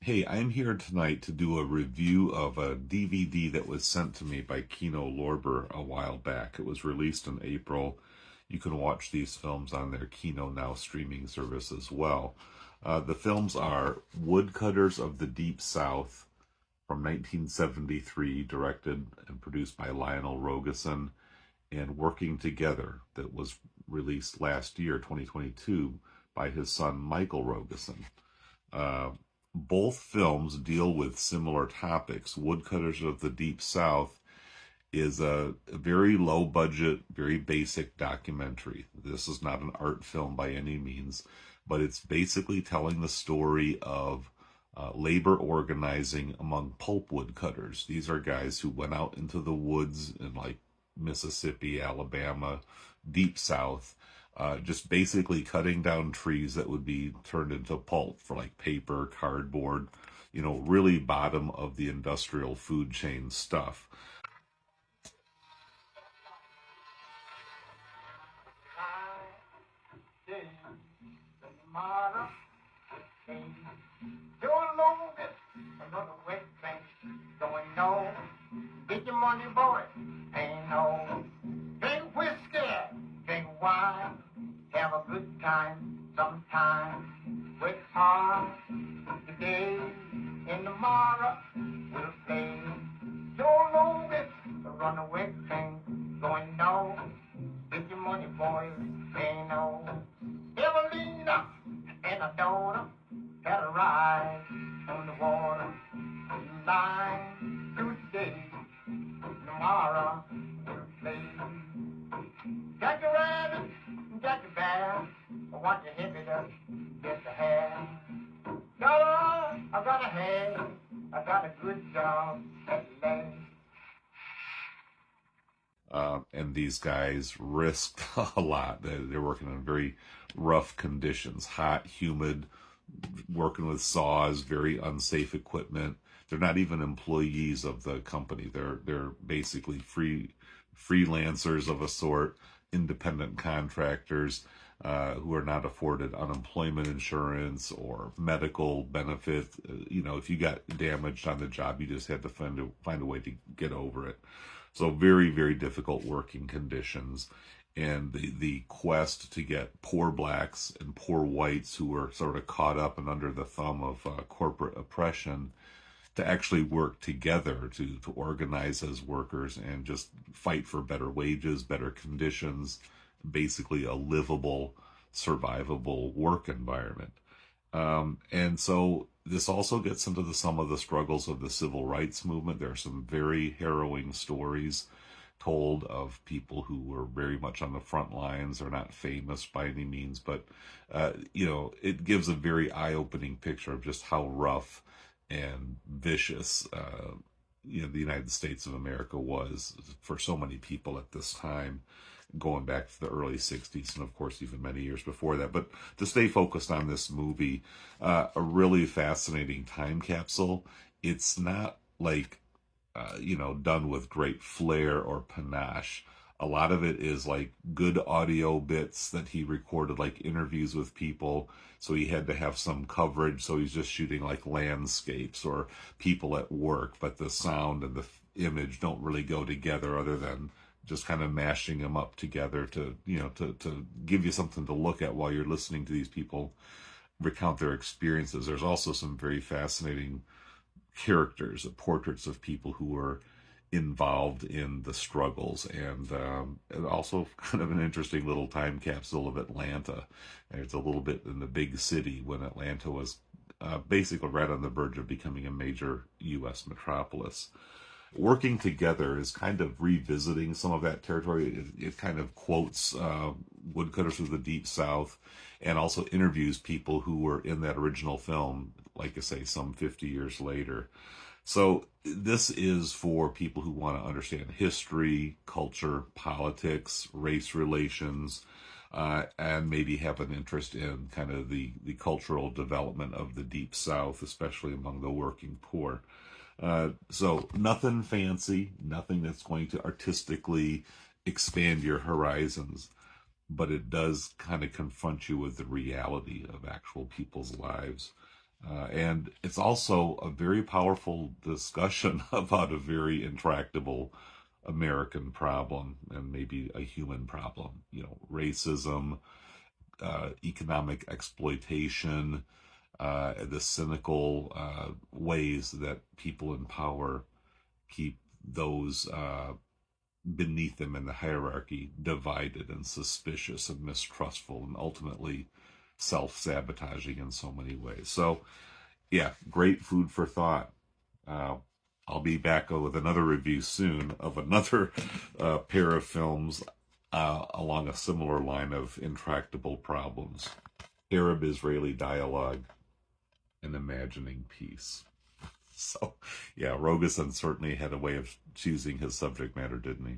Hey, I'm here tonight to do a review of a DVD that was sent to me by Kino Lorber a while back. It was released in April. You can watch these films on their Kino Now streaming service as well. The films are Woodcutters of the Deep South from 1973, directed and produced by Lionel Rogosin, and Working Together, that was released last year, 2022, by his son Michael Rogosin. Both films deal with similar topics. Woodcutters of the Deep South is a very low budget, very basic documentary. This is not an art film by any means, but it's basically telling the story of labor organizing among pulp woodcutters. These are guys who went out into the woods in like Mississippi, Alabama, Deep South, just basically cutting down trees that would be turned into pulp for like paper, cardboard, really bottom of the industrial food chain stuff. Get your money, boy. Ain't no drink whiskey, drink wine, have a good time sometime. Work hard today and tomorrow we'll play. Don't know it, the runaway train going no. Get your money, boy. Ain't no Evelina and a daughter had a ride on the water line today. Tomorrow we'll play. Got your rabbit, got your bear. I want your hippie to get the hair. I got a head, I got a good job at the last. And these guys risked a lot. They're working in very rough conditions, hot, humid, working with saws, very unsafe equipment. They're not even employees of the company. They're basically freelancers of a sort, independent contractors who are not afforded unemployment insurance or medical benefit. If you got damaged on the job, you just had to find a way to get over it. So very, very difficult working conditions. And the quest to get poor blacks and poor whites who were sort of caught up and under the thumb of corporate oppression to actually work together to organize as workers and just fight for better wages, better conditions, basically a livable, survivable work environment. And so this also gets into some of the struggles of the civil rights movement. There are some very harrowing stories told of people who were very much on the front lines. They're not famous by any means, but it gives a very eye-opening picture of just how rough and vicious the United States of America was for so many people at this time, going back to the early 60s and of course even many years before that. But to stay focused on this movie, a really fascinating time capsule. It's not like done with great flair or panache. A lot of it is like good audio bits that he recorded, like interviews with people. So he had to have some coverage. So he's just shooting like landscapes or people at work, but the sound and the image don't really go together, other than just kind of mashing them up together to give you something to look at while you're listening to these people recount their experiences. There's also some very fascinating characters, portraits of people who were involved in the struggles, and also kind of an interesting little time capsule of Atlanta. There's a little bit in the big city when Atlanta was basically right on the verge of becoming a major U.S. metropolis. Working Together is kind of revisiting some of that territory. It kind of quotes Woodcutters of the Deep South and also interviews people who were in that original film, like I say, some 50 years later. So this is for people who want to understand history, culture, politics, race relations, and maybe have an interest in kind of the cultural development of the Deep South, especially among the working poor. So nothing fancy, nothing that's going to artistically expand your horizons, but it does kind of confront you with the reality of actual people's lives. And it's also a very powerful discussion about a very intractable American problem and maybe a human problem. You know, racism, economic exploitation, the cynical ways that people in power keep those beneath them in the hierarchy divided and suspicious and mistrustful and ultimately self-sabotaging in so many ways. So yeah, great food for thought. Uh, I'll be back with another review soon of another pair of films along a similar line of intractable problems. Arab-Israeli dialogue and imagining peace. So, yeah, Rogosin certainly had a way of choosing his subject matter, didn't he?